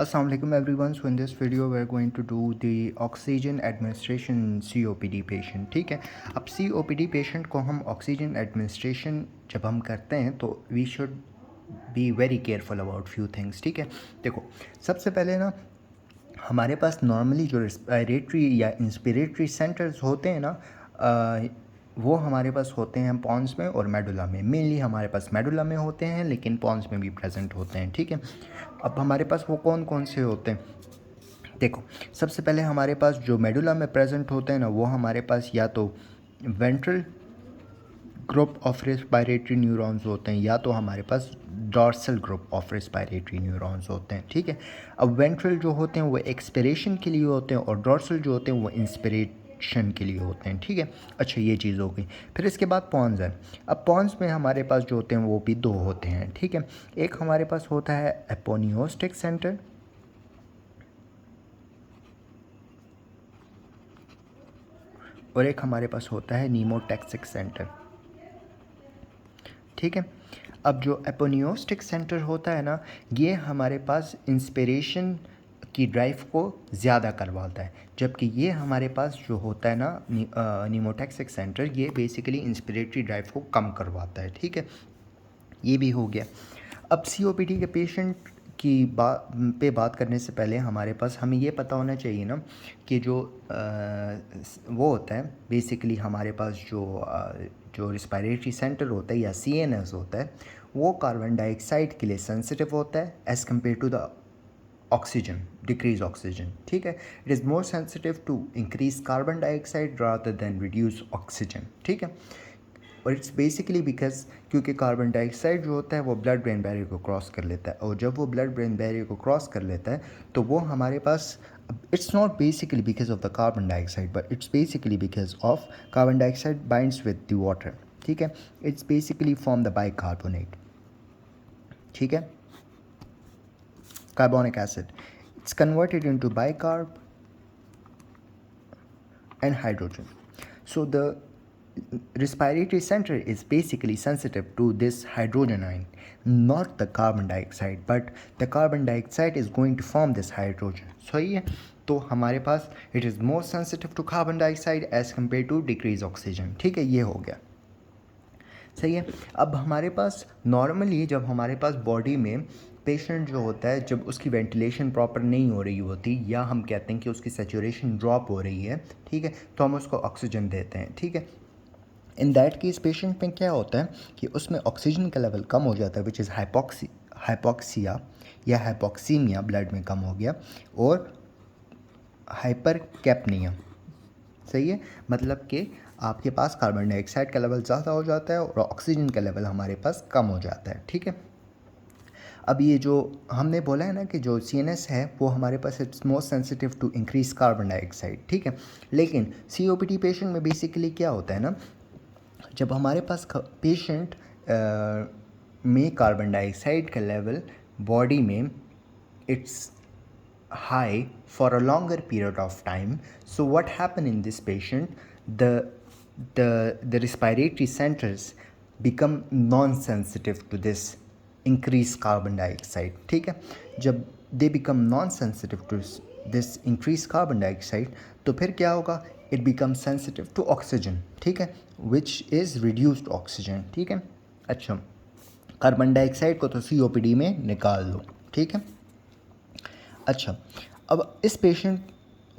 Assalamu alaikum everyone. So in this video we are going to do the oxygen administration COPD patient. ठीक है, अब COPD patient को हम oxygen administration जब हम करते हैं तो we should be very careful about few things. ठीक है, देखो सबसे पहले ना हमारे पास नॉर्मली जो रेस्पिरेटरी या इंस्पिरेटरी सेंटर्स होते हैं ना वो हमारे पास होते हैं पॉन्स में और मेडुला में. मेनली हमारे पास मेडुला में होते हैं लेकिन पॉन्स में भी प्रेजेंट होते हैं. ठीक है, अब हमारे पास वो कौन कौन से होते हैं. देखो सबसे पहले हमारे पास जो मेडुला में प्रेजेंट होते हैं ना वो हमारे पास या तो ventral group of respiratory neurons होते हैं या तो हमारे पास dorsal group of respiratory neurons होते हैं. ठीक है, अब वेंट्रल जो होते हैं वो एक्सपिरेशन के लिए होते हैं और डॉर्सल जो होते हैं वो इंस्पिरेशन के लिए होते हैं. ठीक है, अच्छा ये चीज़ हो गई. फिर इसके बाद पॉन्स है. अब पॉन्स में हमारे पास जो होते हैं वो भी दो होते हैं. ठीक है, एक हमारे पास होता है एपोनियोस्टिक सेंटर और एक हमारे पास होता है नीमोटैक्सिक सेंटर. ठीक है, अब जो एपोनियोस्टिक सेंटर होता है ना ये हमारे पास इंस्पिरेशन की ड्राइव को ज़्यादा करवाता है, जबकि ये हमारे पास जो होता है ना नीमोटैक्सिक सेंटर ये बेसिकली इंस्पिरेटरी ड्राइव को कम करवाता है. ठीक है, ये भी हो गया. अब COPD के पेशेंट की बात करने से पहले हमारे पास हमें ये पता होना चाहिए ना कि जो वो होता है बेसिकली हमारे पास जो रिस्पायरेटरी सेंटर होता है या CNS होता है वो कार्बन डाइऑक्साइड के लिए सेंसिटिव होता है as compare to the oxygen, decrease oxygen. ठीक है, it is more sensitive to increase carbon dioxide rather than reduce oxygen. ठीक है, और इट्स बेसिकली बिकॉज क्योंकि कार्बन डाइऑक्साइड जो होता है वो ब्लड ब्रेन बैरियर को क्रॉस कर लेता है और जब वो ब्लड ब्रेन बैरियर को क्रॉस कर लेता है तो वो हमारे पास it's not basically because of the carbon dioxide but it's basically because of carbon dioxide binds with the water. ठीक है, it's basically form the bicarbonate. ठीक है, carbonic acid. It's converted into bicarb and hydrogen. So the respiratory center is basically sensitive to this hydrogen ion, not the carbon dioxide, but the carbon dioxide is going to form this hydrogen. सही है, तो हमारे पास it is more sensitive to carbon dioxide as compared to decreased oxygen. ठीक है, ये हो गया. सही है, अब हमारे पास नॉर्मली जब हमारे पास बॉडी में पेशेंट जो होता है जब उसकी वेंटिलेशन प्रॉपर नहीं हो रही होती या हम कहते हैं कि उसकी सैचुरेशन ड्रॉप हो रही है, ठीक है, तो हम उसको ऑक्सीजन देते हैं. ठीक है, इन दैट केस पेशेंट में क्या होता है कि उसमें ऑक्सीजन का लेवल कम हो जाता है विच इज़ हाइपोक्सिया या हाइपोक्सीमिया, ब्लड में कम हो गया, और हाइपर कैपनिया. सही है, मतलब कि आपके पास कार्बन डाइऑक्साइड का लेवल ज़्यादा हो जाता है और ऑक्सीजन का लेवल हमारे पास कम हो जाता है. ठीक है, अब ये जो हमने बोला है ना कि जो CNS है वो हमारे पास it's most sensitive to increase carbon dioxide. ठीक है, लेकिन COPD पेशेंट में बेसिकली क्या होता है ना जब हमारे पास पेशेंट में कार्बन डाइऑक्साइड का लेवल बॉडी में it's high for a longer period of time, so what happen in this patient, the respiratory centers become non-sensitive to this increased carbon dioxide. ठीक है, जब they become non-sensitive to this increased carbon dioxide तो फिर क्या होगा, it becomes sensitive to oxygen. ठीक है, which is reduced oxygen. ठीक है, अच्छा कार्बन डाइऑक्साइड को तो COPD में निकाल दो. ठीक है, अच्छा अब इस patient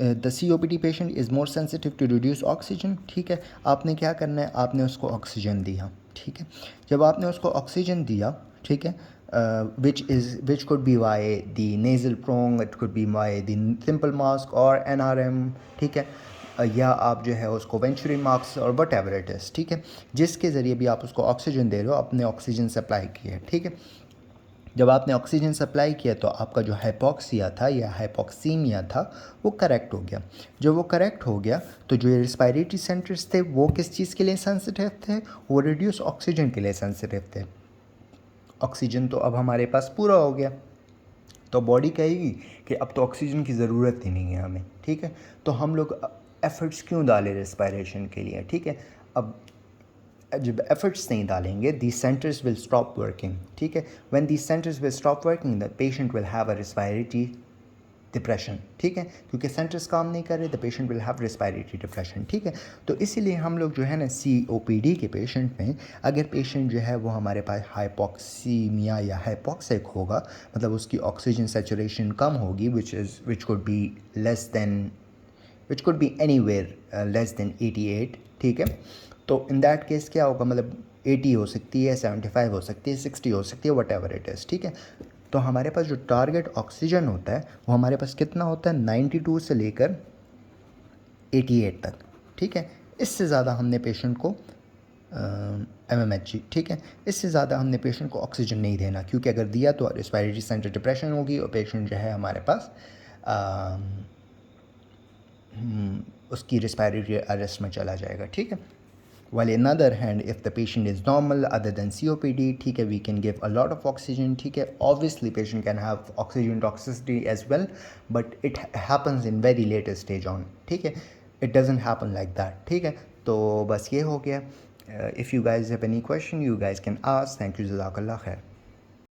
the COPD patient is more sensitive to reduce oxygen. ठीक है, आपने क्या करना है, आपने उसको ऑक्सीजन दिया. ठीक है, जब आपने उसको ऑक्सीजन दिया, ठीक है, which could be by the nasal prong, it could be by the simple mask or NRM. ठीक है, या आप जो है उसको वेंचुरी मार्क्स और वट एवर इट इज़. ठीक है, जिसके ज़रिए भी आप उसको ऑक्सीजन दे रहे हो, आपने ऑक्सीजन सप्लाई किया. ठीक है, जब आपने ऑक्सीजन सप्लाई किया तो आपका जो हाइपोक्सिया था या हाइपोक्सीमिया था वो करेक्ट हो गया. जब वो करेक्ट हो गया तो जो रेस्पिरेटरी सेंटर्स थे वो किस चीज़ के लिए सेंसिटिव थे, वो रिड्यूस ऑक्सीजन के लिए सेंसिटिव थे. ऑक्सीजन तो अब हमारे पास पूरा हो गया तो बॉडी कहेगी कि अब तो ऑक्सीजन की ज़रूरत ही नहीं है हमें. ठीक है, तो हम लोग एफर्ट्स क्यों डालें रेस्पिरेशन के लिए. ठीक है, अब जब एफर्ट्स नहीं डालेंगे these centers will stop working. ठीक है, when these centers will stop working the patient will have a respiratory depression, ठीक है, क्योंकि सेंटर्स काम नहीं कर रहे, the patient will have respiratory depression, ठीक है। तो इसीलिए हम लोग जो है ना COPD के पेशेंट में, अगर पेशेंट जो है वो हमारे पास हाइपोक्सीमिया या हाइपोक्सिक होगा, मतलब उसकी ऑक्सीजन सैचुरेशन कम होगी, which could be less than, which could be anywhere less than 88, ठीक है। तो इन दैट केस क्या होगा, मतलब 80 हो सकती है, 75 हो सकती है, 60 हो सकती है, वट एवर इट इज़, ठीक है। तो हमारे पास जो टारगेट ऑक्सीजन होता है वो हमारे पास कितना होता है, 92 से लेकर 88 तक, ठीक है। इससे ज़्यादा हमने पेशेंट को MMHG, ठीक है, इससे ज़्यादा हमने पेशेंट को ऑक्सीजन नहीं देना, क्योंकि अगर दिया तो रेस्पिरेटरी सेंटर डिप्रेशन होगी और पेशेंट जो है हमारे पास उसकी रेस्पिरेटरी अरेस्ट में चला जाएगा, ठीक है। While in other hand, if the patient is normal other than COPD, ठीक है, we can give a lot of oxygen, ठीक है। Obviously patient can have oxygen toxicity as well, but it happens in very later stage on, ठीक है, it doesn't happen like that, ठीक है। तो बस ये हो गया। If you guys have any question, you guys can ask. Thank you, Jazakallah khair.